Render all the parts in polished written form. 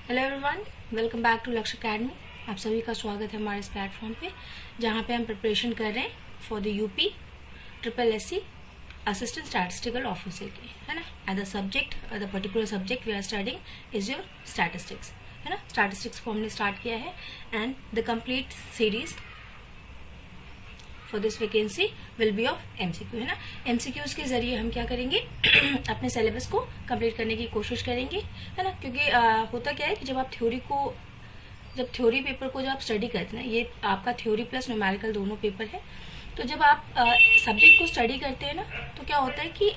Hello everyone, welcome back to Lakshya academy. आप सभी का स्वागत है हमारे इस प्लेटफॉर्म पे, जहाँ पे हम प्रिपरेशन कर रहे हैं for the UP triple SC assistant statistical officer की, है ना। As the subject, the particular subject we are studying is your statistics, है ना। स्टैटिस्टिक्स को हमने स्टार्ट किया है and the complete series for this vacancy will be of MCQ, है ना। एमसीक्यूज के जरिए हम क्या करेंगे अपने सिलेबस को कंप्लीट करने की कोशिश करेंगे, है ना। क्योंकि होता क्या है कि जब थ्योरी पेपर को जब आप स्टडी करते हैं, ये आपका थ्योरी प्लस न्यूमेरिकल दोनों पेपर है, तो जब आप सब्जेक्ट को स्टडी करते हैं ना, तो क्या होता है कि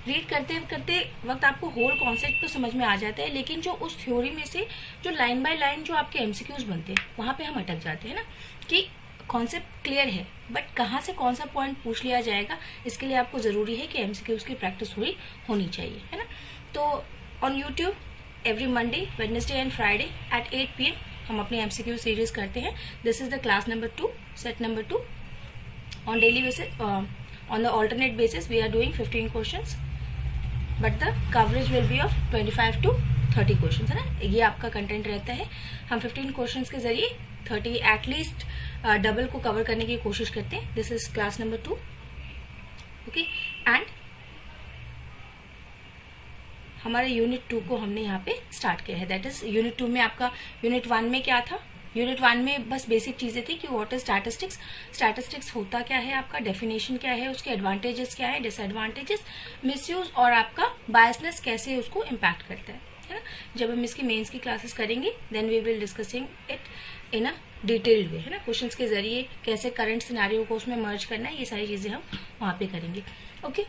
रीड करते करते वक्त आपको होल कॉन्सेप्ट तो समझ में आ जाता है, लेकिन जो उस थ्योरी में से जो लाइन बाय लाइन जो आपके एमसीक्यूज बनते हैं, वहां पे हम अटक जाते हैं ना, कि कॉन्सेप्ट क्लियर है बट कहाँ से कौन सा पॉइंट पूछ लिया जाएगा। इसके लिए आपको जरूरी है कि एमसीक्यूज की प्रैक्टिस थोड़ी होनी चाहिए, है ना। तो on YouTube every Monday, Wednesday and Friday at 8 PM हम अपनी एमसीक्यू सीरीज करते हैं। This is the class number 2, set number 2। On daily basis, on the alternate basis we are doing 15 questions, but the coverage will be of 25 to 30 question, है ना। ये आपका content रहता है। हम 15 क्वेश्चन के जरिए 30 एटलीस्ट डबल को कवर करने की कोशिश करते हैं। This is class number 2, okay. And हमारे यूनिट 2 को हमने यहाँ पे स्टार्ट किया है। दैट इज यूनिट 2 में आपका यूनिट 1 में क्या था? यूनिट 1 में बस बेसिक चीजें थी कि व्हाट इज स्टैटिस्टिक्स, स्टैटिस्टिक्स होता क्या है, आपका डेफिनेशन क्या है, उसके एडवांटेजेस क्या है, डिसएडवांटेजेस, मिसयूज और आपका बायसनेस कैसे उसको इम्पैक्ट करता है ना। जब हम इसकी मेंस की क्लासेस करेंगे then we will discussing it in a detailed way, है ना। क्वेश्चंस के जरिए कैसे करंट सिनेरियो को उसमें मर्ज करना है, ये सारी चीजें हम वहां पे करेंगे, ओके।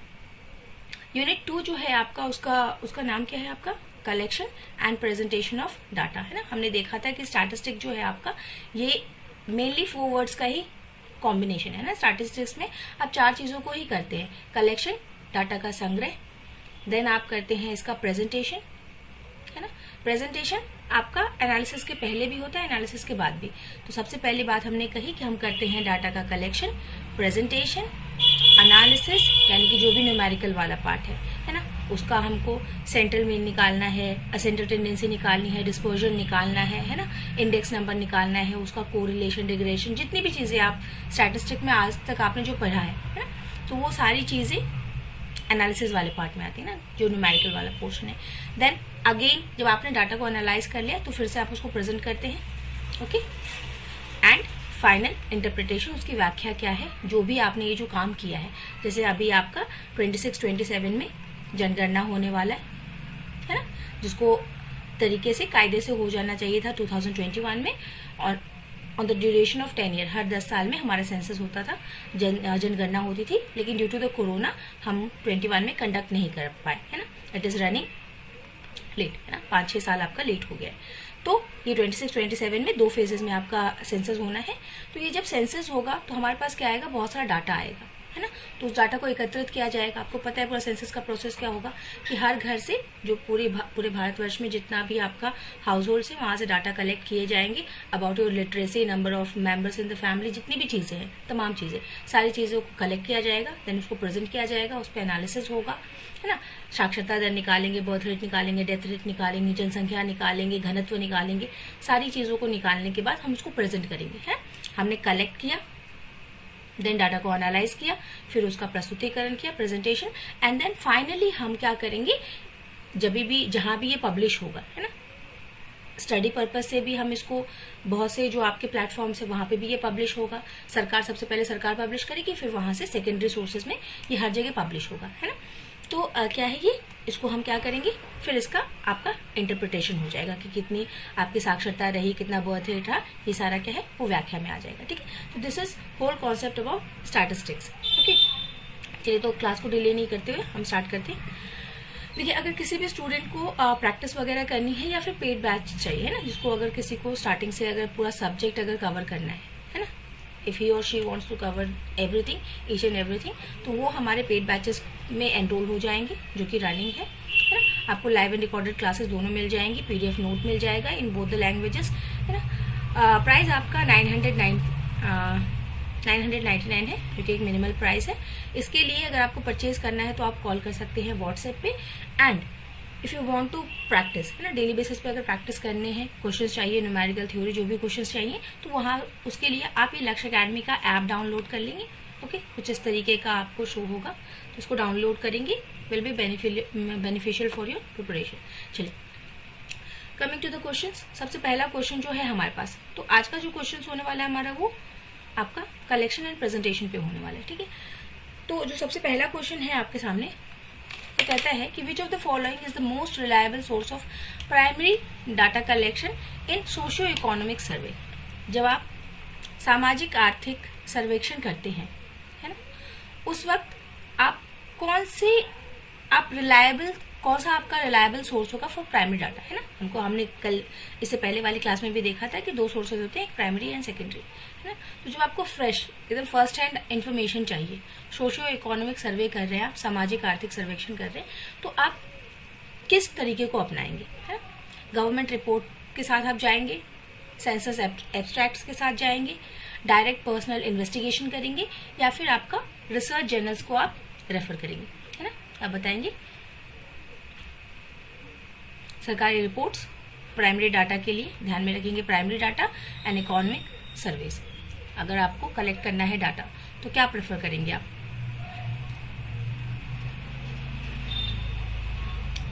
यूनिट 2 जो है आपका, उसका नाम क्या है आपका? Collection and presentation of data, है ना। हमने देखा था कि स्टैटिस्टिक जो है आपका, ये मेनली 4 वर्ड्स का ही कॉम्बिनेशन है ना। स्टैटिस्टिक्स में आप 4 चीजों को ही करते हैं। कलेक्शन, डाटा का संग्रह, देन आप करते हैं इसका प्रेजेंटेशन, है ना। प्रेजेंटेशन आपका एनालिसिस के पहले भी होता है, एनालिसिस के बाद भी। तो सबसे पहली बात हमने कही कि हम करते हैं डाटा का कलेक्शन, प्रेजेंटेशन, एनालिसिस, यानी कि जो भी न्यूमेरिकल वाला पार्ट है ना, उसका हमको सेंट्रल मीन निकालना है, सेंट्रल टेंडेंसी निकालनी है, डिस्पर्जन निकालना है ना, इंडेक्स नंबर निकालना है, उसका कोरिलेशन, रिग्रेशन, जितनी भी चीजें आप स्टैटिस्टिक में आज तक आपने जो पढ़ा है ना, तो वो सारी चीजें एनालिसिस वाले पार्ट में आती है ना, जो न्यूमेरिकल वाला पोर्शन है। देन अगेन जब आपने डाटा को एनालाइज कर लिया तो फिर से आप उसको प्रेजेंट करते हैं, ओके। एंड फाइनल इंटरप्रिटेशन, उसकी व्याख्या क्या है, जो भी आपने ये जो काम किया है। जैसे अभी आपका 26-27 में जनगणना होने वाला है ना, जिसको तरीके से कायदे से हो जाना चाहिए था 2021 में, और on the duration of 10 year, हर 10 साल में हमारा सेंसस होता था, जनगणना होती थी, लेकिन ड्यू टू द कोरोना हम 21 में कंडक्ट नहीं कर पाए, है ना। इट इज रनिंग लेट, है ना, 5-6 साल आपका लेट हो गया है। तो ये 26-27 में 2 फेजेस में आपका सेंसस होना है। तो ये जब सेंसस होगा तो हमारे पास क्या आएगा? बहुत सारा डाटा आएगा, है ना। तो उस डाटा को एकत्रित किया जाएगा। आपको पता है पूरा सेंसस का प्रोसेस क्या होगा, कि हर घर से जो पूरे भारतवर्ष में जितना भी आपका हाउस होल्ड है, वहां से डाटा कलेक्ट किए जाएंगे about your literacy, number of members in the family, जितनी भी चीजें हैं, तमाम चीजें, सारी चीजों को कलेक्ट किया जाएगा, देन उसको प्रेजेंट किया जाएगा, उस पर एनालिसिस होगा, है ना। साक्षरता दर निकालेंगे, बर्थ रेट निकालेंगे, डेथ रेट निकालेंगे, जनसंख्या निकालेंगे, घनत्व निकालेंगे, सारी चीजों को निकालने के बाद हम उसको प्रेजेंट करेंगे, है। हमने कलेक्ट किया, देन डाटा को एनालाइज किया, फिर उसका प्रस्तुतिकरण किया, प्रेजेंटेशन, एंड देन फाइनली हम क्या करेंगे, जब भी जहां भी ये पब्लिश होगा, है ना, स्टडी पर्पज से भी हम इसको, बहुत से जो आपके प्लेटफॉर्म है वहां पे भी ये पब्लिश होगा। सरकार, सबसे पहले सरकार पब्लिश करेगी, फिर वहां से सेकेंडरी सोर्सेज में ये हर जगह पब्लिश होगा, है ना। तो क्या है ये, इसको हम क्या करेंगे, फिर इसका आपका इंटरप्रिटेशन हो जाएगा कि कितनी आपकी साक्षरता रही, कितना बर्थ रेट रहा, ये सारा क्या है वो व्याख्या में आ जाएगा, ठीक है। तो this is whole concept about statistics, okay. चलिए, तो क्लास को डिले नहीं करते हुए हम स्टार्ट करते हैं। देखिए, अगर किसी भी स्टूडेंट को प्रैक्टिस वगैरह करनी है या फिर पेड बैच चाहिए, है ना, जिसको अगर किसी को स्टार्टिंग से अगर पूरा सब्जेक्ट अगर कवर करना है ना, इफ ही और she wants to cover everything, each and everything, तो वो हमारे पेड बैचेस में एनरोल हो जाएंगे, जो कि रनिंग है ना। आपको लाइव एंड रिकॉर्डेड क्लासेस दोनों मिल जाएंगी, पीडीएफ नोट मिल जाएगा इन बोथ द लैंग्वेजेस, है ना। प्राइस आपका 999 है, जो कि एक मिनिमल प्राइस है। इसके लिए अगर आपको परचेज करना है तो आप कॉल कर सकते हैं व्हाट्सएप पे, and if you want to practice, है ना, डेली बेसिस पे अगर प्रैक्टिस करने हैं, क्वेश्चन चाहिए, न्यूमेरिकल थ्योरी जो भी क्वेश्चन चाहिए, तो वहाँ उसके लिए आप ये लक्ष्य अकेडमी का ऐप डाउनलोड कर लेंगे। ओके, कुछ इस तरीके का आपको शो होगा, तो इसको डाउनलोड करेंगे, will be beneficial for your preparation. चलिए, कमिंग टू द क्वेश्चंस, सबसे पहला क्वेश्चन जो है हमारे पास, तो आज का जो क्वेश्चन होने वाला है हमारा, वो आपका कलेक्शन एंड प्रेजेंटेशन पे होने वाला है। ठीक है, तो जो सबसे पहला क्वेश्चन है आपके सामने, तो कहता है कि which of the following is the most reliable source of primary data collection in socio economic survey. जब आप सामाजिक आर्थिक सर्वेक्षण करते हैं, है ना, उस वक्त आप कौन सा आपका रिलायबल सोर्स होगा फॉर प्राइमरी डाटा, है ना। हमने कल इससे पहले वाली क्लास में भी देखा था कि 2 सोर्सेज होते हैं, एक प्राइमरी एंड सेकेंडरी, है ना। तो जब आपको फ्रेश एकदम फर्स्ट हैंड इन्फॉर्मेशन चाहिए, सोशियो इकोनॉमिक सर्वे कर रहे हैं आप, सामाजिक आर्थिक सर्वेक्षण कर रहे हैं, तो आप किस तरीके को अपनाएंगे, है ना। गवर्नमेंट रिपोर्ट के साथ आप जाएंगे, सेंसस एब्स्ट्रैक्ट्स के साथ जाएंगे, डायरेक्ट पर्सनल इन्वेस्टिगेशन करेंगे, या फिर आपका रिसर्च जर्नल्स को आप रेफर करेंगे, है ना। आप बताएंगे। सरकारी रिपोर्ट्स प्राइमरी डाटा के लिए ध्यान में रखेंगे, primary data and economic surveys. अगर आपको कलेक्ट करना है डाटा तो क्या प्रेफर करेंगे आप?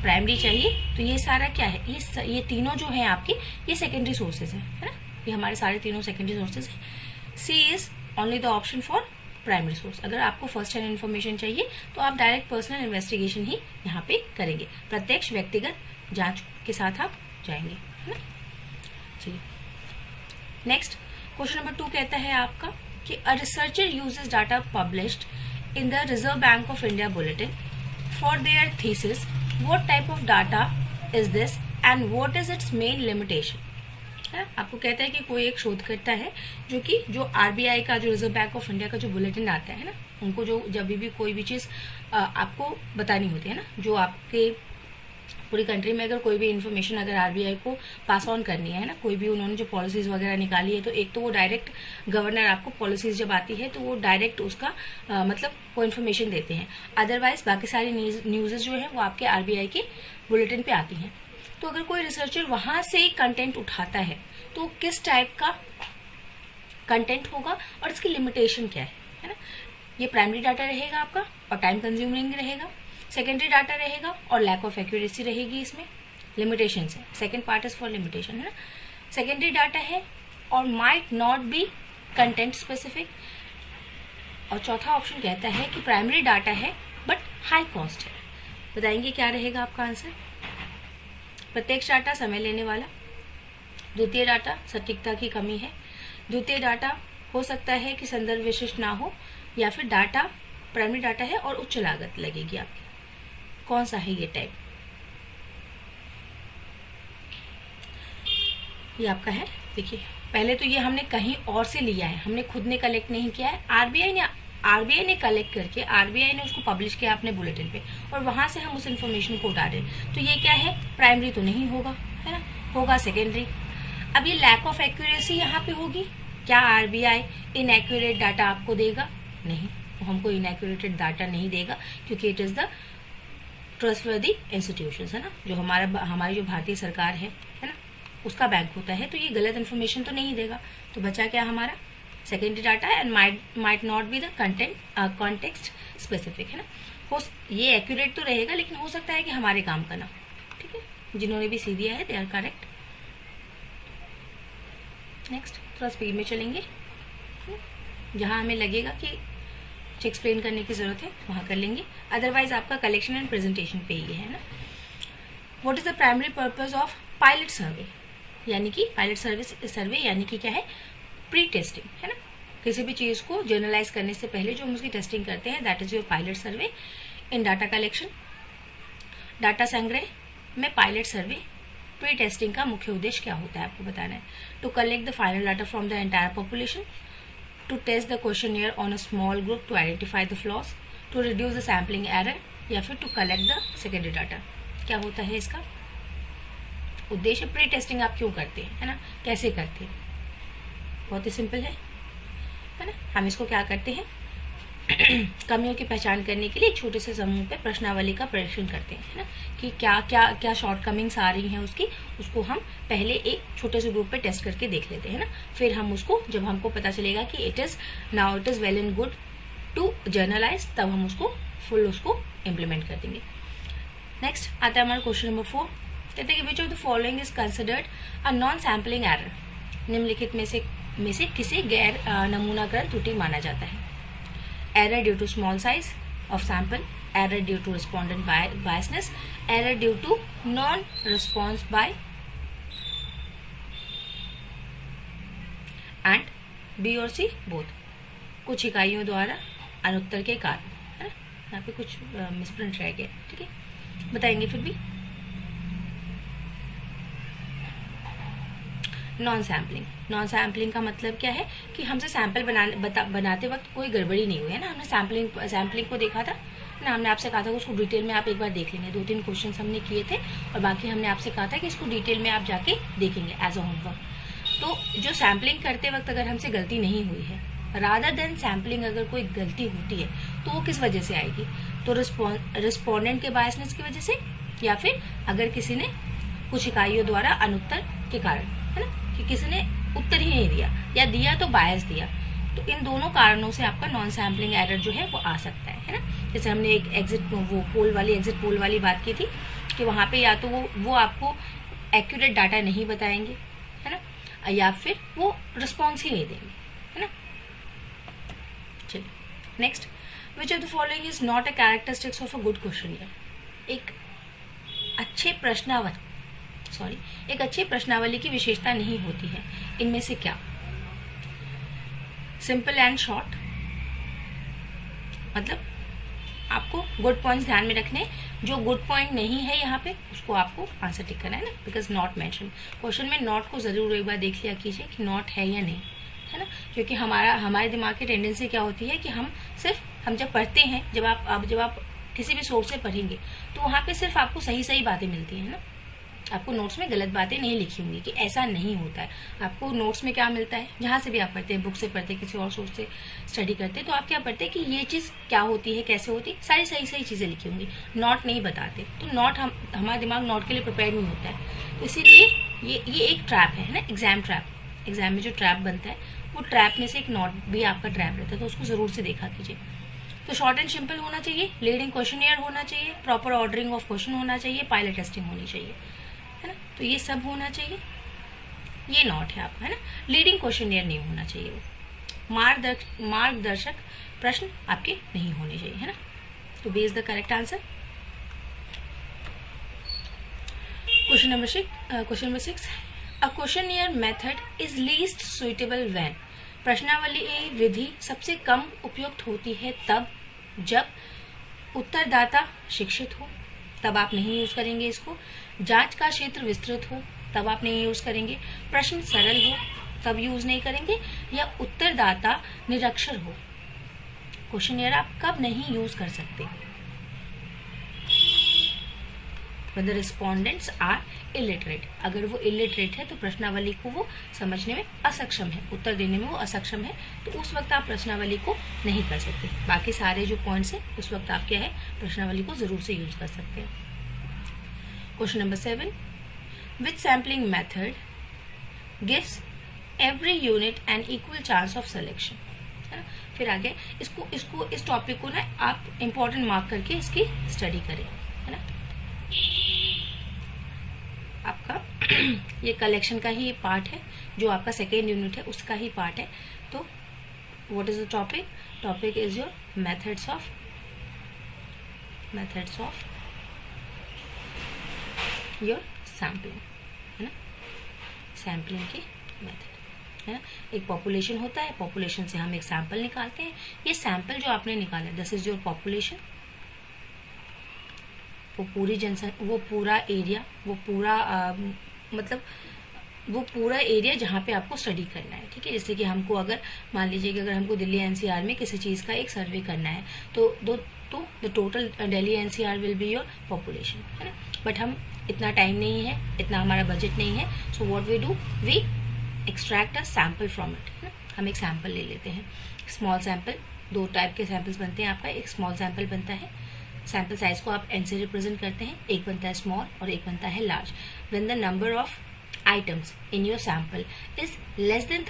प्राइमरी चाहिए, तो ये सारा क्या है, ये तीनों जो है आपके, ये सेकेंडरी सोर्सेज है ना। ये हमारे सारे तीनों सेकेंडरी सोर्सेज है। C is only the option for primary source. अगर आपको फर्स्ट हैंड इन्फॉर्मेशन चाहिए तो आप डायरेक्ट पर्सनल इन्वेस्टिगेशन ही यहाँ पे करेंगे, प्रत्यक्ष व्यक्तिगत जांच के साथ आप जाएंगे, है ना। चलिए, नेक्स्ट क्वेश्चन नंबर 2 कहता है आपका कि a researcher uses data published in the reserve bank of India bulletin for their thesis, what type of data is this and what is it's main limitation. आपको कहता है कि कोई एक शोधकर्ता है जो आरबीआई का, जो रिजर्व बैंक ऑफ इंडिया का जो बुलेटिन आता है ना, उनको जो जब भी कोई भी चीज आपको बतानी होती है ना, जो आपके पूरी कंट्री में अगर कोई भी इन्फॉर्मेशन अगर आरबीआई को पास ऑन करनी है ना, कोई भी उन्होंने जो पॉलिसीज वगैरह निकाली है, तो एक तो वो डायरेक्ट गवर्नर आपको पॉलिसीज जब आती है तो वो डायरेक्ट उसका मतलब वो इन्फॉर्मेशन देते हैं। अदरवाइज बाकी सारी न्यूज़ेस जो है वो आपके आरबीआई के बुलेटिन पे आती हैं। तो अगर कोई रिसर्चर वहां से कंटेंट उठाता है तो किस टाइप का कंटेंट होगा और इसकी लिमिटेशन क्या है ना। ये प्राइमरी डाटा रहेगा आपका और टाइम कंज्यूमिंग रहेगा, सेकेंडरी डाटा रहेगा और लैक ऑफ एक्यूरेसी रहेगी। इसमें लिमिटेशन है, second part is for limitation, है ना। सेकेंडरी डाटा है और might not be content specific. और चौथा ऑप्शन कहता है कि प्राइमरी डाटा है बट हाई कॉस्ट है। बताएंगे क्या रहेगा आपका आंसर? प्रत्यक्ष डाटा समय लेने वाला, द्वितीय डाटा सटीकता की कमी है, द्वितीय डाटा हो सकता है कि संदर्भ विशिष्ट ना हो, या फिर डाटा प्राइमरी डाटा है और उच्च लागत लगेगी आपकी। कौन सा है ये टाइप? ये आपका है। देखिए, पहले तो ये हमने कहीं और से लिया है, हमने खुद ने कलेक्ट नहीं किया है। आरबीआई ने कलेक्ट करके आरबीआई ने उसको पब्लिश किया अपने बुलेटिन पे और वहां से हम उस इन्फॉर्मेशन को उठा रहे हैं। तो ये क्या है? प्राइमरी तो नहीं होगा, है ना, होगा सेकेंडरी। अब ये लैक ऑफ एक्यूरेसी यहाँ पे होगी। क्या आरबीआई इनएक्यूरेट डाटा आपको देगा? नहीं, हमको इनएक्यूरेटेड डाटा नहीं देगा क्योंकि it is the trustworthy institutions, है ना, जो हमारी जो भारतीय सरकार है ना, उसका बैंक होता है। तो ये गलत इन्फॉर्मेशन तो नहीं देगा। तो बचा क्या हमारा? Secondary data and might not be the context specific, है ना। ये एक्यूरेट तो रहेगा लेकिन हो सकता है कि हमारे काम का ना। ठीक है, जिन्होंने भी सी दिया है दे आर करेक्ट। नेक्स्ट थोड़ा स्पीड में चलेंगे, जहां हमें लगेगा कि एक्सप्लेन करने की जरूरत है वहां कर लेंगे, अदरवाइज आपका कलेक्शन एंड प्रेजेंटेशन पे ही है ना। What is the primary purpose of pilot survey? यानी कि पायलट सर्वे यानी कि क्या है? प्री टेस्टिंग, है ना। किसी भी चीज को जर्नलाइज करने से पहले जो हम उसकी टेस्टिंग करते हैं, that is your pilot survey. In data collection, data संग्रह में पायलट सर्वे प्री टेस्टिंग का मुख्य उद्देश्य क्या होता है आपको बताना है। To collect the final data from the entire population, to test the questionnaire on a small group to identify the flaws, to reduce the sampling error, या फिर to collect the secondary data। क्या होता है इसका उद्देश्य? Pre testing आप क्यों करते हैं, है ना, कैसे करते हैं? बहुत ही सिंपल है ना। हम इसको क्या करते हैं? कमियों की पहचान करने के लिए एक छोटे से समूह पे प्रश्नावली का परीक्षण करते हैं, है ना, कि क्या क्या क्या शॉर्टकमिंग्स आ रही हैं उसकी, उसको हम पहले एक छोटे से ग्रुप पे टेस्ट करके देख लेते हैं ना। फिर हम उसको, जब हमको पता चलेगा कि it is well and good to generalize, तब हम उसको फुल उसको इम्प्लीमेंट कर देंगे। नेक्स्ट आता है हमारा क्वेश्चन नंबर 4। कहते हैं कि which of the following is considered a non sampling error. निम्नलिखित में से किसे गैर नमूनाकरण त्रुटि माना जाता है? Error due to small size of sample, error due to respondent biasness, error due to non response by and b और सी बोथ। कुछ इकाइयों द्वारा अनुत्तर के कारण, है ना, यहाँ पे कुछ मिसप्रिंट रह गया, ठीक है, बताएंगे फिर भी। नॉन सैम्पलिंग का मतलब क्या है कि हमसे सैंपल बनाते वक्त कोई गड़बड़ी नहीं हुई है ना। हमने सैम्पलिंग को देखा था ना, हमने आपसे कहा था कि उसको डिटेल में आप एक बार देख लेंगे। 2-3 क्वेश्चन हमने किए थे और बाकी हमने आपसे कहा था कि इसको डिटेल में आप जाके देखेंगे एज अ होमवर्क। तो जो सैम्पलिंग करते वक्त अगर हमसे गलती नहीं हुई है, रादर देन सैम्पलिंग अगर कोई गलती होती है तो वो किस वजह से आएगी? तो रिस्पोंडेंट के बायसनेस की वजह से, या फिर अगर किसी ने कुछ इकाइयों द्वारा अनुत्तर के कारण, है ना, कि किसी ने उत्तर ही नहीं दिया या दिया तो बायस दिया, तो इन दोनों कारणों से आपका नॉन सैम्पलिंग एरर जो है वो आ सकता है ना। जैसे हमने एक एग्जिट पोल वाली बात की थी कि वहां पे या तो वो आपको एक्यूरेट डाटा नहीं बताएंगे, है ना, या फिर वो रिस्पॉन्स ही नहीं देंगे, है ना। चलिए next, which of the following is not a characteristics of a good questionnaire. एक अच्छे प्रश्नावली की विशेषता नहीं होती है, इनमें से क्या? सिंपल एंड शॉर्ट, मतलब आपको गुड पॉइंट्स ध्यान में रखने, जो गुड पॉइंट नहीं है यहाँ पे उसको आपको आंसर टिक करना है ना, बिकॉज नॉट मेंशन। क्वेश्चन में नॉट को जरूर एक बार देख लिया कीजिए कि नॉट है या नहीं, है ना, क्योंकि हमारे दिमाग की टेंडेंसी क्या होती है कि हम जब पढ़ते हैं, जब आप किसी भी सोर्स से पढ़ेंगे तो वहां पे सिर्फ आपको सही बातें मिलती है ना, आपको नोट्स में गलत बातें नहीं लिखी होंगी, कि ऐसा नहीं होता है। आपको नोट्स में क्या मिलता है, जहां से भी आप पढ़ते हैं, बुक से पढ़ते हैं, किसी और सोर्स से स्टडी करते हैं, तो आप क्या पढ़ते हैं कि ये चीज क्या होती है, कैसे होती है, सारी सही चीजें लिखी होंगी, नॉट नहीं बताते। तो नॉट हमारा दिमाग नॉट के लिए प्रिपेयर नहीं होता है, तो इसीलिए ये एक ट्रैप है ना, एग्जाम ट्रैप। एग्जाम में जो ट्रैप बनता है वो ट्रैप में से एक नॉट भी आपका ट्रैप रहता है, तो उसको जरूर से देखा कीजिए। तो शॉर्ट एंड सिंपल होना चाहिए, लीडिंग क्वेश्चनियर होना चाहिए, प्रॉपर ऑर्डरिंग ऑफ क्वेश्चन होना चाहिए, पायलट टेस्टिंग होनी चाहिए, है ना, तो ये सब होना चाहिए। ये नॉट है आपका, है ना। लीडिंग क्वेश्चनियर नहीं होना चाहिए, वो मार्गदर्शक प्रश्न आपके नहीं होने चाहिए, है ना। तो b is the correct answer. Question number 6, a questionnaire method is least suitable when. प्रश्नावली विधि सबसे कम उपयुक्त होती है तब जब उत्तरदाता शिक्षित हो, तब आप नहीं यूज करेंगे इसको। जांच का क्षेत्र विस्तृत हो, तब आप नहीं यूज करेंगे। प्रश्न सरल हो, तब यूज नहीं करेंगे। या उत्तरदाता निरक्षर हो। क्वेश्चनियर आप कब नहीं यूज कर सकते? When the respondents are illiterate। अगर वो illiterate है तो प्रश्नावली को वो समझने में असक्षम है, उत्तर देने में वो असक्षम है, तो उस वक्त आप प्रश्नावली को नहीं कर सकते। बाकी सारे जो पॉइंट्स हैं उस वक्त आप क्या है, प्रश्नावली को जरूर से यूज कर सकते हैं। Question number 7, which sampling method gives every unit an equal chance of selection, है ना। फिर आगे इस टॉपिक को ना आप इंपॉर्टेंट मार्क करके इसकी स्टडी करें, है ना। आपका ये कलेक्शन का ही पार्ट है, जो आपका सेकेंड यूनिट है उसका ही पार्ट है। तो what is the topic is your methods of your sampling, है ना। सैम्पलिंग की मेथड, है ना। एक पॉपुलेशन होता है, पॉपुलेशन से हम एक सैंपल निकालते हैं। ये सैंपल जो आपने निकाला, दिस इज योर पॉपुलेशन। वो पूरी जनसंख्या, वो पूरा एरिया, वो पूरा एरिया जहाँ पे आपको स्टडी करना है, ठीक है। जैसे कि हमको अगर मान लीजिए कि अगर हमको दिल्ली एनसीआर में किसी चीज का एक सर्वे करना है, तो the total Delhi NCR will be your population, है ना। बट हम इतना टाइम नहीं है, इतना हमारा बजट नहीं है, so what we do, we extract a sample from it, है ना। हम एक सैंपल ले लेते हैं, स्मॉल सैंपल दो टाइप के सैंपल्स बनते हैं आपका, एक स्मॉल सैंपल बनता है, सैंपल साइज को आप एन से रिप्रेजेंट करते हैं, एक बनता है स्मॉल और एक बनता है large. When the number of items in your sample is less than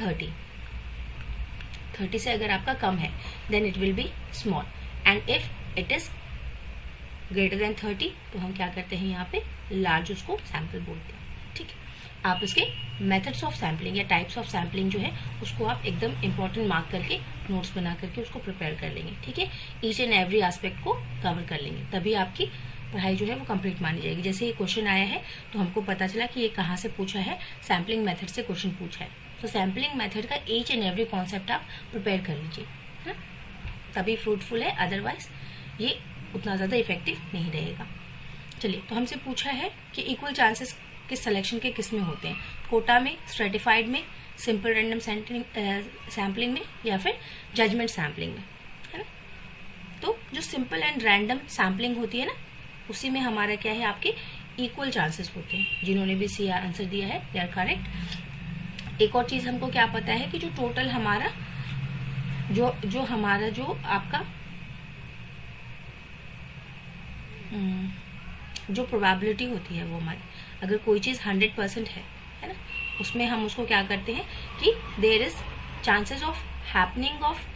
30 से अगर आपका कम है then it will be small, and if it is greater than 30 तो हम क्या करते हैं यहाँ पे लार्ज उसको सैंपल बोलते हैं। ठीक है, आप इसके मेथड्स ऑफ सैम्पलिंग या टाइप्स ऑफ सैम्पलिंग जो है उसको आप एकदम इंपॉर्टेंट मार्क करके नोट्स बना करके उसको प्रिपेयर कर लेंगे। ठीक है, ईच एंड एवरी एस्पेक्ट को कवर कर लेंगे, तभी आपकी पढ़ाई जो है वो कंप्लीट मानी जाएगी। जैसे ये क्वेश्चन आया है तो हमको पता चला कि ये कहाँ से पूछा है, सैम्पलिंग मेथड से क्वेश्चन पूछा है, तो सैम्पलिंग मेथड का ईच एंड एवरी कॉन्सेप्ट आप प्रिपेयर कर लीजिए, है ना, तभी फ्रूटफुल है, अदरवाइज ये उतना ज़्यादा इफेक्टिव नहीं रहेगा। चलिए, तो हमसे पूछा है कि इक्वल चांसेस किस सिलेक्शन के किस में होते हैं, कोटा में, स्ट्रेटिफाइड में, सिंपल रैंडम सैम्पलिंग में या फिर जजमेंट सैम्पलिंग में, है ना। तो जो सिंपल एंड रैंडम सैम्पलिंग होती है ना, उसी में हमारा क्या है, आपके इक्वल चांसेस होते हैं। जिन्होंने भी सी आंसर दिया है दे आर करेक्ट। एक और चीज हमको क्या पता है कि जो टोटल हमारा जो आपका जो प्रोबेबिलिटी होती है वो हमारी, अगर कोई चीज़ 100% है ना, उसमें हम उसको क्या करते हैं कि there is chances of happening of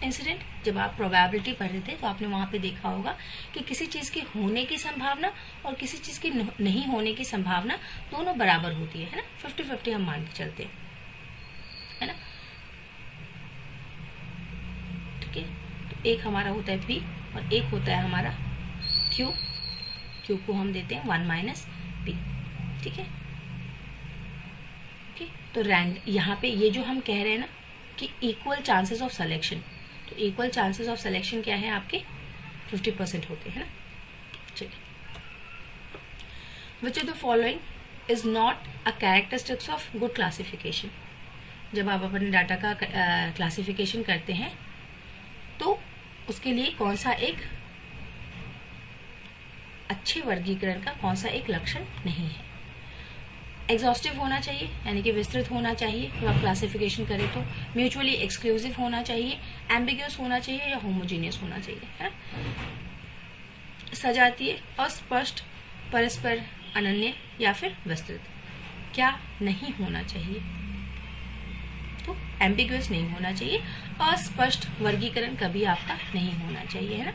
incident. जब आप प्रोबेबिलिटी पढ़ रहे थे तो आपने वहां पे देखा होगा कि किसी चीज़ के होने की संभावना और किसी चीज़ की नहीं होने की संभावना दोनों बराबर होती है ना, 50-50 हम मान के चलते हैं, है ना। ठीक है, तो एक हमारा होता है P और एक होता है हमारा Q को हम देते हैं 1 - P। ठीक है, ओके। तो यहाँ पे ये जो हम कह रहे हैं ना कि इक्वल चांसेस ऑफ सिलेक्शन, तो इक्वल चांसेस ऑफ सिलेक्शन क्या है आपके 50% होते हैं ना। चलिए, which of the following is not a characteristics of good classification. जब आप अपने डाटा का क्लासिफिकेशन करते हैं तो उसके लिए कौन सा एक अच्छे वर्गीकरण का कौन सा एक लक्षण नहीं है। एग्जॉस्टिव होना चाहिए, यानी कि विस्तृत होना चाहिए जब आप क्लासिफिकेशन करें तो, म्यूचुअली एक्सक्लूसिव होना चाहिए, एम्बिग्यूअस होना चाहिए या होमोजीनियस होना चाहिए, है ना। सजातीय, अस्पष्ट, परस्पर अनन्य या फिर विस्तृत। क्या नहीं होना चाहिए, तो एम्बिग्यूअस नहीं होना चाहिए, अस्पष्ट वर्गीकरण कभी आपका नहीं होना चाहिए, है ना।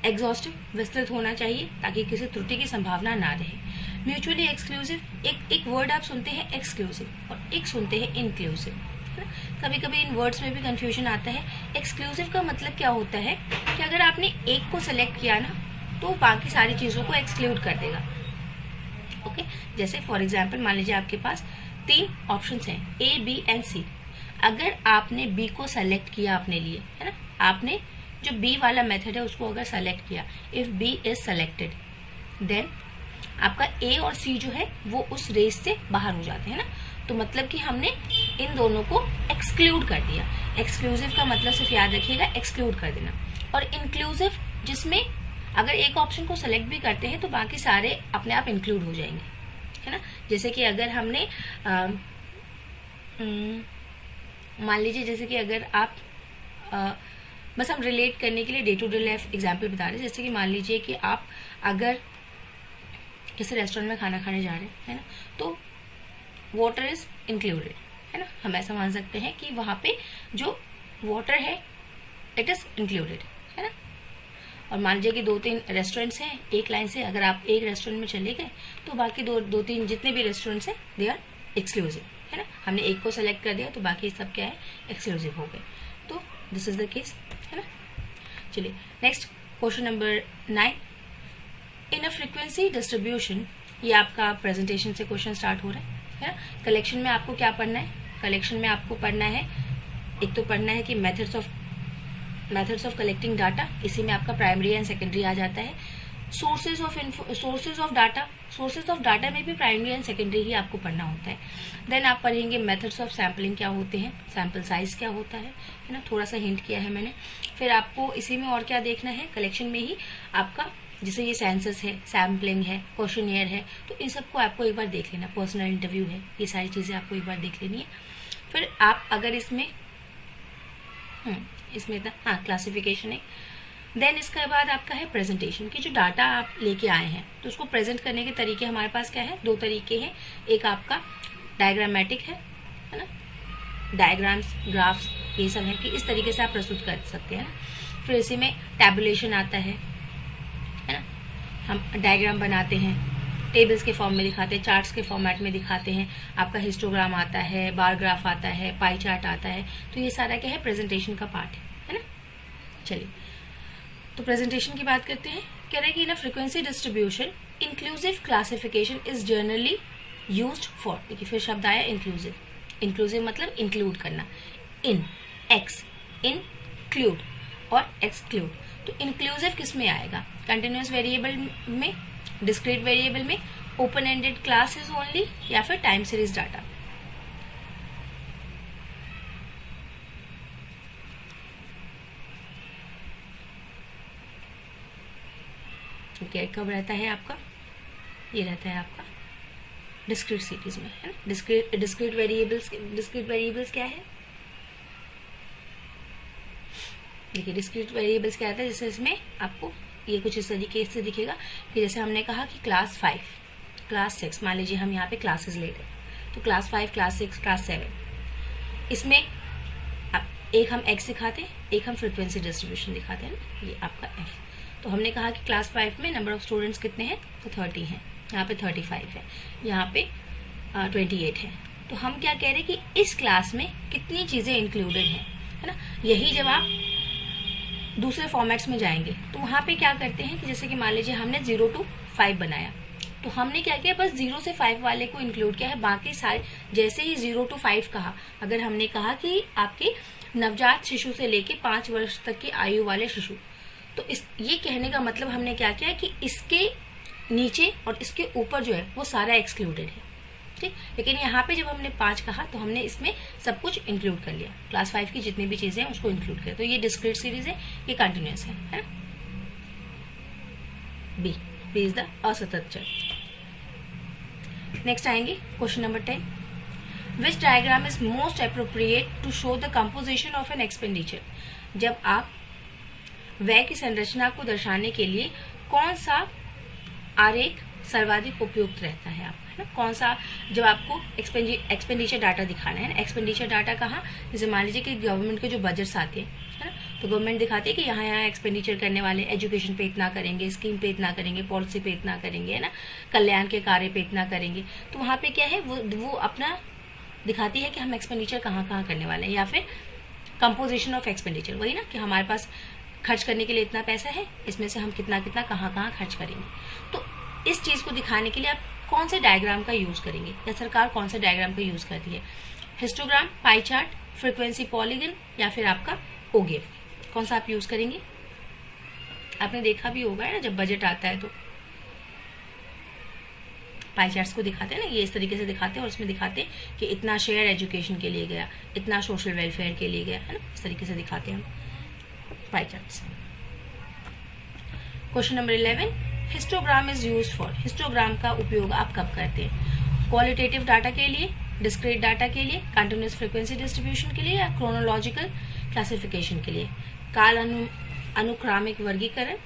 एग्जॉस्टिव, विस्तृत होना चाहिए ताकि किसी त्रुटि की संभावना ना रहे। म्यूचुअली एक्सक्लूसिव, एक वर्ड आप सुनते हैं एक्सक्लूसिव और एक सुनते हैं इंक्लूसिव, है ना। कभी कभी इन वर्ड्स में भी कंफ्यूजन आता है। एक्सक्लूसिव का मतलब क्या होता है कि अगर आपने एक को सेलेक्ट किया ना तो बाकी सारी चीजों को एक्सक्लूड कर देगा। ओके, जैसे फॉर एग्जाम्पल मान लीजिए आपके पास 3 ऑप्शंस हैं A, B एंड C। अगर आपने B को सेलेक्ट किया अपने लिए, है ना, आपने जो B वाला मेथड है उसको अगर सेलेक्ट किया, if B is selected then आपका A और C जो है वो उस रेस से बाहर हो जाते हैं ना। तो मतलब कि हमने इन दोनों को एक्सक्लूड कर दिया। एक्सक्लूसिव का मतलब सिर्फ याद रखिएगा एक्सक्लूड कर देना, और इंक्लूसिव जिसमें अगर एक ऑप्शन को सेलेक्ट भी करते हैं तो बाकी सारे अपने आप इंक्लूड हो जाएंगे, है ना। जैसे कि अगर हमने मान लीजिए जैसे कि अगर आप बस हम रिलेट करने के लिए day to day life example बता रहे हैं। जैसे कि मान लीजिए कि आप अगर किसी रेस्टोरेंट में खाना खाने जा रहे हैं, है ना, तो वाटर इज इंक्लूडेड, है ना। हम ऐसा मान सकते हैं कि वहाँ पे जो वाटर है इट इज इंक्लूडेड, है ना। और मान लीजिए कि 2-3 रेस्टोरेंट्स हैं एक लाइन से, अगर आप एक रेस्टोरेंट में चले गए तो बाकी 2-3 जितने भी रेस्टोरेंट्स हैं दे आर एक्सक्लूसिव, है ना। हमने एक को सेलेक्ट कर दिया तो बाकी सब क्या है एक्सक्लूसिव हो गए। तो दिस इज द केस, है ना। चलिए next question number 9। In a frequency distribution, ये आपका प्रेजेंटेशन से क्वेश्चन स्टार्ट हो रहा है ना। कलेक्शन में आपको क्या पढ़ना है, कलेक्शन में आपको पढ़ना है, एक तो पढ़ना है कि मेथड्स ऑफ कलेक्टिंग डाटा, इसी में आपका प्राइमरी एंड सेकेंडरी आ जाता है। सोर्सेज ऑफ डाटा में भी प्राइमरी एंड सेकेंडरी ही आपको पढ़ना होता है। देन आप पढ़ेंगे मेथड्स ऑफ सैम्पलिंग क्या होते हैं, सैम्पल साइज क्या होता है ना, थोड़ा सा हिंट किया है मैंने। फिर आपको इसी में और क्या देखना है, कलेक्शन में ही आपका जैसे ये सेंसस है, सैम्पलिंग है, क्वेश्चनियर है, तो इन सबको आपको एक बार देख लेना। पर्सनल इंटरव्यू है, ये सारी चीजें आपको एक बार देख लेनी है। फिर आप अगर इसमें इसमें था, हाँ क्लासिफिकेशन है। देन इसके बाद आपका है प्रेजेंटेशन की, जो डाटा आप लेके आए हैं तो उसको प्रेजेंट करने के तरीके हमारे पास क्या है, दो तरीके हैं। एक आपका डायग्रामेटिक है ना, डायग्राम्स, ग्राफ्स, ये सब है कि इस तरीके से आप प्रस्तुत कर सकते हैं ना। फिर इसी में टैबुलेशन आता है ना, हम डायग्राम बनाते हैं, टेबल्स के फॉर्म में दिखाते हैं, चार्ट्स के फॉर्मेट में दिखाते हैं, आपका हिस्टोग्राम आता है, बार ग्राफ आता है, पाई चार्ट आता है। तो ये सारा क्या है, प्रेजेंटेशन का पार्ट है ना। चलिए तो प्रेजेंटेशन की बात करते हैं। कह रहे हैं कि in frequency distribution inclusive classification is generally used for, देखिए फिर शब्द आया इंक्लूसिव। इंक्लूसिव मतलब इंक्लूड करना, इन एक्स इंक्लूड और एक्सक्लूड। तो इंक्लूसिव किस में आएगा, कंटिन्यूअस वेरिएबल में, डिस्क्रीट वेरिएबल में, ओपन एंडेड क्लासेस ओनली, या फिर टाइम सीरीज डाटा। ओके, कब रहता है आपका, ये रहता है आपका डिस्क्रीट सीरीज में, है ना। डिस्क्रीट वेरिएबल्स क्या है, देखिए डिस्क्रीट वेरिएबल्स क्या आता है, जैसे इसमें आपको ये कुछ इस तरीके से दिखेगा कि जैसे हमने कहा कि क्लास 5, क्लास 6, मान लीजिए हम यहाँ पे क्लासेस ले रहे हैं, तो क्लास 5, क्लास 6, क्लास 7, इसमें एक हम एक्स दिखाते हैं, एक हम फ्रीक्वेंसी डिस्ट्रीब्यूशन दिखाते हैं ना, ये आपका एफ। तो हमने कहा कि क्लास 5 में नंबर ऑफ स्टूडेंट्स कितने हैं, तो 30 हैं, यहाँ पे 35 है, यहाँ पे 28 है। तो हम क्या कह रहे हैं कि इस क्लास में कितनी चीजें इंक्लूडेड हैं, है ना। यही जब आप दूसरे फॉर्मेट्स में जाएंगे तो वहां पे क्या करते हैं कि जैसे कि मान लीजिए हमने 0 to 5 बनाया, तो हमने क्या किया, बस 0 से 5 वाले को इंक्लूड किया है, बाकी सारे जैसे ही 0 to 5 कहा, अगर हमने कहा कि आपके नवजात शिशु से लेके 5 वर्ष तक की आयु वाले शिशु, तो ये कहने का मतलब हमने क्या किया कि इसके नीचे और इसके ऊपर जो है वो सारा एक्सक्लूडेड है, ठीक। लेकिन यहाँ पे जब हमने 5 कहा तो हमने इसमें सब कुछ इंक्लूड कर लिया, क्लास 5 की जितनी भी चीजें हैं उसको इंक्लूड किया। तो ये डिस्क्रीट सीरीज है, ये कंटिन्यूअस है ना। बी इज द असतत चर। नेक्स्ट आएंगे question number 10, which diagram is most appropriate to show the composition of an expenditure. जब आप व्यय की संरचना को दर्शाने के लिए कौन सा आरेख सर्वाधिक उपयुक्त रहता है आपका, है ना। कौन सा, जब आपको एक्सपेंडिचर डाटा दिखाना है ना, एक्सपेंडिचर डाटा कहाँ, जैसे मान लीजिए कि गवर्नमेंट के जो बजट्स आते हैं, है ना, तो गवर्नमेंट दिखाती है कि यहाँ एक्सपेंडिचर करने वाले, एजुकेशन पे इतना करेंगे, स्कीम पे इतना करेंगे, पॉलिसी पे इतना करेंगे, है ना, कल्याण के कार्य पे इतना करेंगे। तो वहां पे क्या है, वो अपना दिखाती है कि हम एक्सपेंडिचर कहाँ कहाँ करने वाले हैं, या फिर कंपोजिशन ऑफ एक्सपेंडिचर, वही ना कि हमारे पास खर्च करने के लिए इतना पैसा है, इसमें से हम कितना कितना कहाँ कहाँ खर्च करेंगे। तो इस चीज को दिखाने के लिए आप कौन से डायग्राम का यूज करेंगे, या सरकार कौन से डायग्राम का यूज करती है, histogram, pie chart, frequency polygon, या फिर आपका ओगेव, कौन सा आप यूज करेंगे। आपने देखा भी होगा ना, जब बजट आता है तो पाई चार्ट्स को दिखाते हैं ना, ये इस तरीके से दिखाते हैं, और उसमें दिखाते हैं कि इतना शेयर एजुकेशन के लिए गया, इतना सोशल वेलफेयर के लिए गया, है ना, इस तरीके से दिखाते हैं हम pie charts. Question number 11, histogram is used for. Histogram का उपयोग आप कब करते हैं, क्वालिटेटिव डाटा के लिए, डिस्क्रीट डाटा के लिए, कंटिन्यूअस फ्रीक्वेंसी डिस्ट्रीब्यूशन के लिए, या क्रोनोलॉजिकल क्लासिफिकेशन के लिए, काल अनुक्रमिक वर्गीकरण,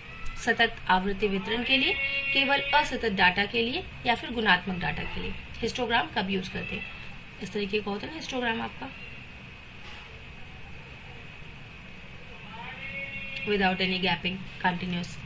सतत आवृत्ति वितरण के लिए, केवल असतत डाटा के लिए, या फिर गुणात्मक डाटा के लिए। हिस्टोग्राम कब यूज करते हैं, इस तरीके का होता है ना हिस्टोग्राम आपका, विदाउट एनी गैपिंग, कंटिन्यूअस।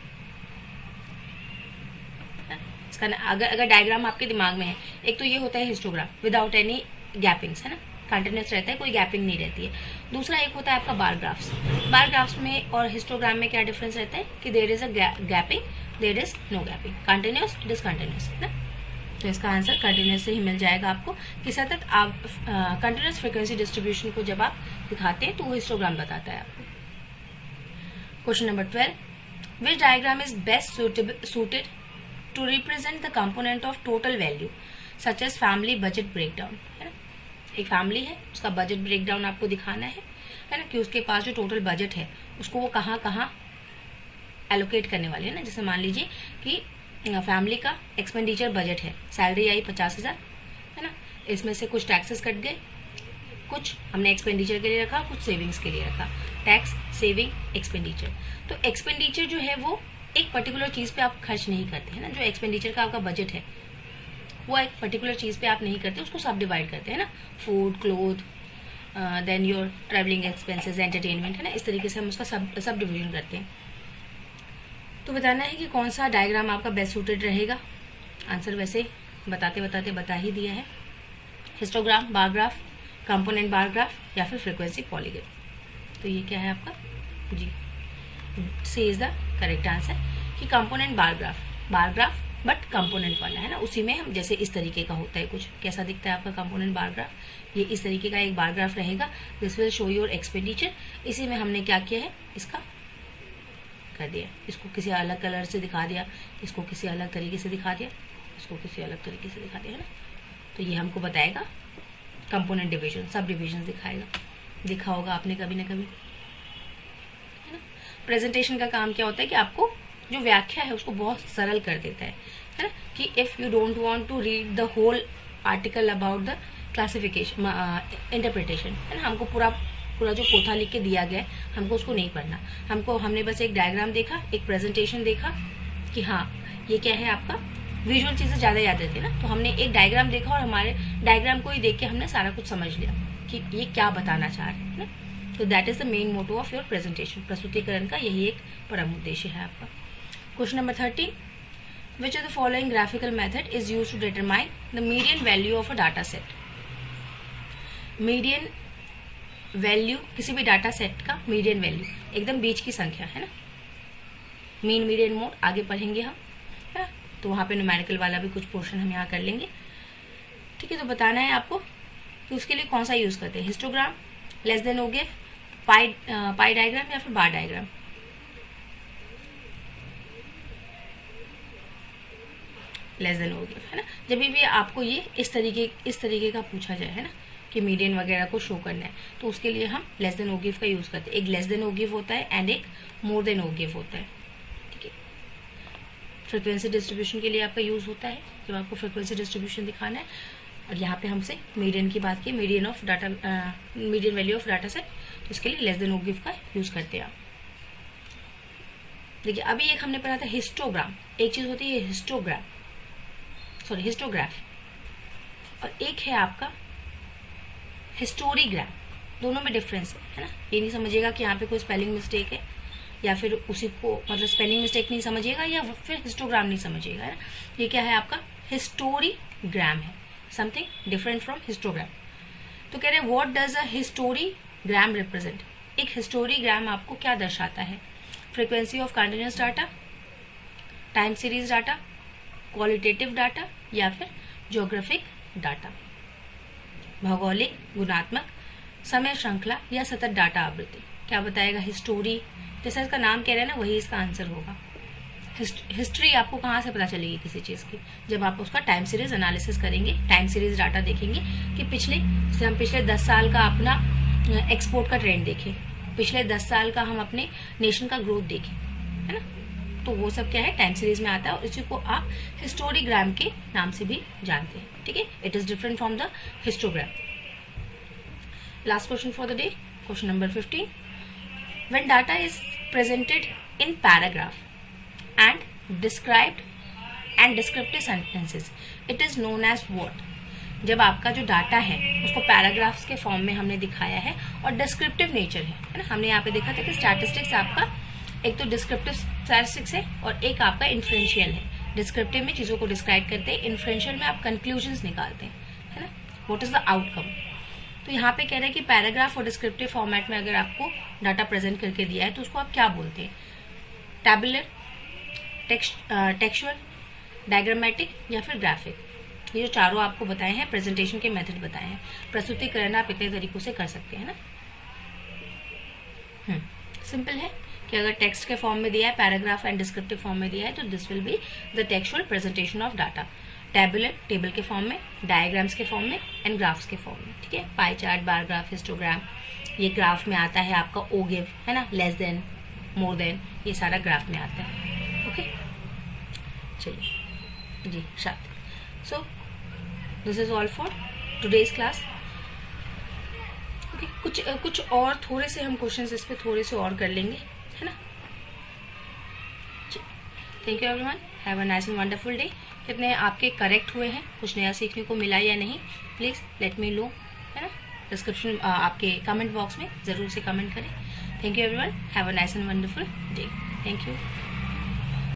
इसका अगर डायग्राम आपके दिमाग में है, एक तो ये होता है हिस्टोग्राम विदाउट एनी गैपिंग्स, है ना, कंटिन्यूअस रहता है, कोई गैपिंग नहीं रहती है। दूसरा एक होता है आपका बार ग्राफ्स। बार ग्राफ्स में और हिस्टोग्राम में क्या डिफरेंस रहता है कि there is a gapping, there is no gapping, continuous, discontinuous, है ना। तो इसका आंसर कंटिन्यूअस से ही मिल जाएगा आपको कि सतत कंटिन्यूअस फ्रीक्वेंसी डिस्ट्रीब्यूशन को जब आप दिखाते हैं तो वो हिस्टोग्राम बताता है आपको। Question number 12, which diagram is best suited to represent the component of total value such as family budget breakdown, है ना। एक फैमिली है, उसका बजट ब्रेकडाउन आपको दिखाना है ना, कि उसके पास जो टोटल बजट है उसको वो कहाँ कहाँ एलोकेट करने वाले हैं ना। जैसे मान लीजिए कि फैमिली का एक्सपेंडिचर बजट है, सैलरी आई 50,000, है ना, इसमें से कुछ टैक्सेस कट गए, कुछ हमने एक्सपेंडिचर के लिए रखा, कुछ सेविंग्स के लिए रखा। Tax, saving, expenditure. तो एक्सपेंडिचर जो है वो एक पर्टिकुलर चीज पे आप खर्च नहीं करते हैं ना, जो एक्सपेंडिचर का आपका बजट है वो एक पर्टिकुलर चीज पे आप नहीं करते, उसको सब डिवाइड करते हैं ना, food, cloth, then your travelling expenses, entertainment, है ना, इस तरीके से हम उसका सब डिविजन करते हैं। तो बताना है कि कौन सा डायग्राम आपका बेस्ट सूटेड रहेगा। आंसर वैसे बताते बताते बता ही दिया है, histogram, bar graph, component bar graph या फिर फ्रीक्वेंसी पॉलीगन। तो ये क्या है आपका जी, सी इज द करेक्ट आंसर कि component bar graph but component वाला है ना, उसी में हम जैसे इस तरीके का होता है कुछ, कैसा दिखता है आपका कंपोनेंट बार ग्राफ, ये इस तरीके का एक बार ग्राफ रहेगा। This will show your expenditure. इसी में हमने क्या किया है, इसका कर दिया, इसको किसी अलग कलर से दिखा दिया, इसको किसी अलग तरीके से दिखा दिया, इसको किसी अलग तरीके से दिखा दिया, है ना। तो ये हमको बताएगा कंपोनेंट डिवीजन, सब डिविजन दिखाएगा, देखा होगा आपने कभी ना कभी, है ना। प्रेजेंटेशन का काम क्या होता है कि आपको जो व्याख्या है उसको बहुत सरल कर देता है ना, कि if you don't want to read the whole article about the classification, interpretation, है ना, हमको पूरा जो पोथा लिख के दिया गया है हमको उसको नहीं पढ़ना, हमने बस एक डायग्राम देखा, एक प्रेजेंटेशन देखा कि हाँ ये क्या है आपका, विजुअल चीजें ज्यादा याद रहती है ना, तो हमने एक डायग्राम देखा और हमारे डायग्राम को ही देख के हमने सारा कुछ समझ लिया कि ये क्या बताना चाह रहे हैं ना। तो that is the main motto of your presentation, प्रस्तुतिकरण का यही एक परम उद्देश्य है आपका। Question number 13, which of the following graphical method is used to determine the median value of a data set? Median value, किसी भी डाटा सेट का मीडियन वैल्यू एकदम बीच की संख्या, है ना, मीन, मीडियन, मोड आगे पढ़ेंगे हम, है ना, तो वहां पे न्यूमेरिकल वाला भी कुछ पोर्शन हम यहाँ कर लेंगे, ठीक है। तो बताना है आपको कि उसके लिए कौन सा यूज करते हैं, हिस्टोग्राम, लेस देन ओ गिव, पाई डायग्राम या फिर बार डायग्राम। लेस देन ओ गिव, है ना, जब भी आपको ये इस तरीके का पूछा जाए, है ना, कि मीडियन वगैरह को शो करना है, तो उसके लिए हम लेस देन ओ गिव का यूज करते हैं। एक लेस देन ओ गिव होता है एंड एक मोर देन ओ गिव होता है, ठीक है। फ्रीक्वेंसी डिस्ट्रीब्यूशन के लिए आपका यूज होता है जब आपको फ्रीक्वेंसी डिस्ट्रीब्यूशन दिखाना है, और यहाँ पे हमसे मीडियन की बात की, median value of data set, तो इसके लिए लेस देन ओ गिव का यूज करते हैं आप। देखिए अभी एक हमने पढ़ा था हिस्टोग्राम, एक चीज होती है हिस्टोग्राफ, और एक है आपका हिस्टोरीग्राम, दोनों में डिफरेंस है ना। ये नहीं समझिएगा कि यहाँ पे कोई स्पेलिंग मिस्टेक है, या फिर उसी को मतलब स्पेलिंग मिस्टेक नहीं समझिएगा, या फिर हिस्टोग्राम नहीं समझिएगा, है ना। ये क्या है आपका हिस्टोरीग्राम है, समथिंग डिफरेंट फ्रॉम हिस्टोग्राम। तो कह रहे हैं व्हाट डज अ हिस्टोरीग्राम रिप्रेजेंट, एक हिस्टोरीग्राम आपको क्या दर्शाता है, frequency of continuous data, time series data, qualitative data या फिर ज्योग्राफिक डाटा, भौगोलिक, गुणात्मक, समय श्रृंखला या सतत डाटा आवृत्ति। क्या बताएगा, हिस्टोरी, जैसा इसका नाम कह रहे हैं ना वही इसका आंसर होगा। हिस्ट्री आपको कहाँ से पता चलेगी किसी चीज की, जब आप उसका टाइम सीरीज एनालिसिस करेंगे, टाइम सीरीज डाटा देखेंगे कि हम पिछले 10 साल का अपना एक्सपोर्ट का ट्रेंड देखें, पिछले 10 साल का हम अपने नेशन का ग्रोथ देखें, है ना, तो वो सब क्या है टाइम सीरीज में आता है, और इसी को आप हिस्टोरीग्राम के नाम से भी जानते हैं, ठीक है। It is different from the histogram. Last question for the day, question number 15, when data is presented in paragraph and described and descriptive sentences, it is known as what. जब आपका जो डाटा है उसको पैराग्राफ्स के form में हमने दिखाया है और डिस्क्रिप्टिव नेचर है ना, हमने यहाँ पे देखा था कि स्टैटिस्टिक्स आपका एक तो डिस्क्रिप्टिव स्टैटिस्टिक्स है और एक आपका इन्फ्लुएंशियल है। डिस्क्रिप्टिव में चीजों को डिस्क्राइब करते हैं, इन्फ्लुएंशियल में आप कंक्लूजन्स निकालते हैं, है ना, व्हाट इज द आउटकम। तो यहाँ पे कह रहे हैं कि पैराग्राफ और डिस्क्रिप्टिव फॉर्मेट में अगर आपको डाटा प्रेजेंट करके दिया है तो उसको आप क्या बोलते हैं, टैबुलर, टेक्सचुअल, डायग्रामेटिक या फिर ग्राफिक। ये जो चारों आपको बताए हैं, प्रेजेंटेशन के मेथड बताए हैं, प्रस्तुतिकरण आप इतने तरीकों से कर सकते हैं ना। सिंपल है कि अगर टेक्स्ट के फॉर्म में दिया है, पैराग्राफ एंड डिस्क्रिप्टिव फॉर्म में दिया है, तो this will be the textual presentation of data. Tabular, table के फॉर्म में, डायग्राम्स के फॉर्म में एंड ग्राफ्स के फॉर्म में, ठीक है। Pie chart, bar graph, histogram, ये ग्राफ में आता है आपका ओ गिव, है ना, लेस देन, मोर देन, ये सारा ग्राफ में आता है, ओके। चलिए जी, so this is all for today's class, okay. कुछ और थोड़े से हम क्वेश्चंस इस पे थोड़े से और कर लेंगे, है ना। Thank you everyone, have a nice and wonderful day. कितने आपके करेक्ट हुए हैं, कुछ नया सीखने को मिला या नहीं, प्लीज लेट मी नो, है ना। डिस्क्रिप्शन आपके कमेंट बॉक्स में जरूर से कमेंट करें। Thank you everyone, have a nice and wonderful day. Thank you.